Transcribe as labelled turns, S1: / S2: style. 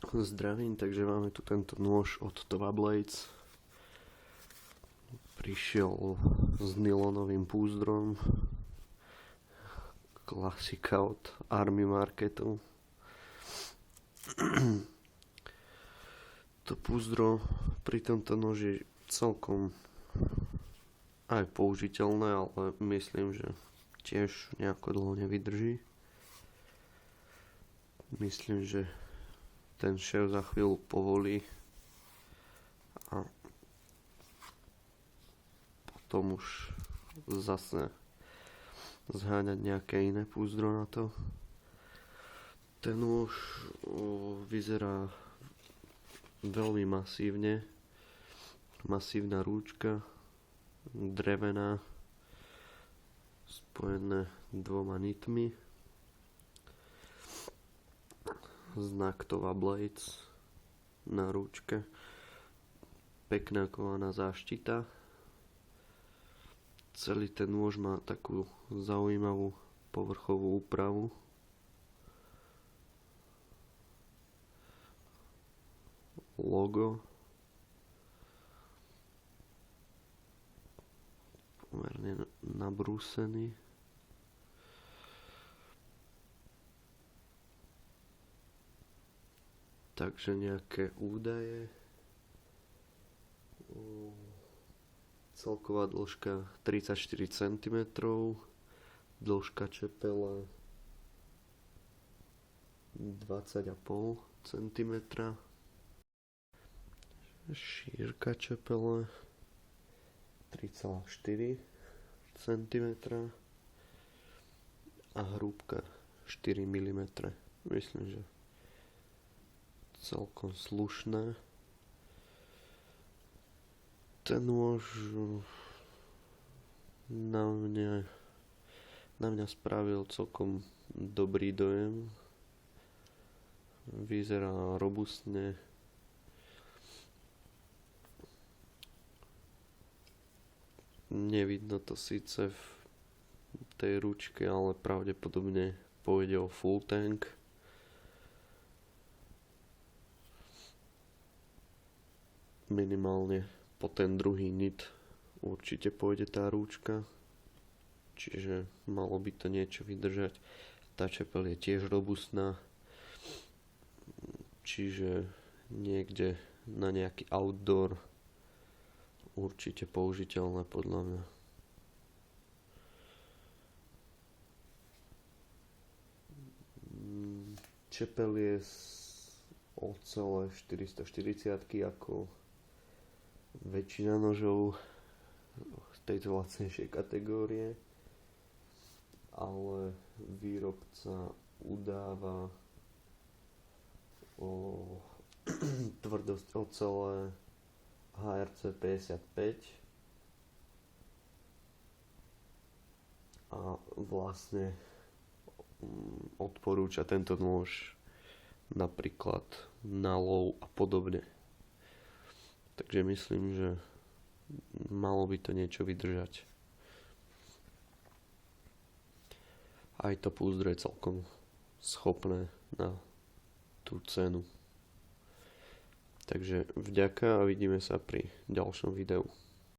S1: Zdravím, takže máme tu tento nôž od Tova Blades. Prišiel s nylonovým púzdrom. Klasika od Army Marketu. To púzdro pri tomto noži je celkom aj použiteľné, ale myslím, že tiež nejako dlho nevydrží. Myslím, že ten šéf za chvíľu povolí a potom už zase zháňať nejaké iné púzdro na to. Ten už vyzerá veľmi masívne. Masívna rúčka, drevená, spojené dvoma nitmi. Znak Tova Blades na rúčke, pekná kovaná záštita. Celý ten nôž má takú zaujímavú povrchovú úpravu. Logo, pomerne nabrúsený. Takže nejaké údaje. Celková dĺžka 34 cm, dĺžka čepela 20,5 cm, šírka čepele 3,4 cm a hrúbka 4 mm. Myslím, že celkom slušné. Ten nôž na mňa spravil celkom dobrý dojem. Vyzerá robustne. Nevidno to síce v tej ručke, ale pravdepodobne pôjde o full tank. Minimálne po ten druhý nit určite pôjde tá rúčka, čiže malo by to niečo vydržať. Tá čepeľ je tiež robustná, čiže niekde na nejaký outdoor určite použiteľné podľa mňa. Čepeľ je z ocele 440 ako väčšina nožov z tejto lacnejšej kategórie, ale výrobca udáva o tvrdosť ocele HRC 55 a vlastne odporúča tento nôž napríklad na lov a podobne. Takže myslím, že malo by to niečo vydržať. Aj to púzdro je celkom schopné na tú cenu. Takže vďaka a vidíme sa pri ďalšom videu.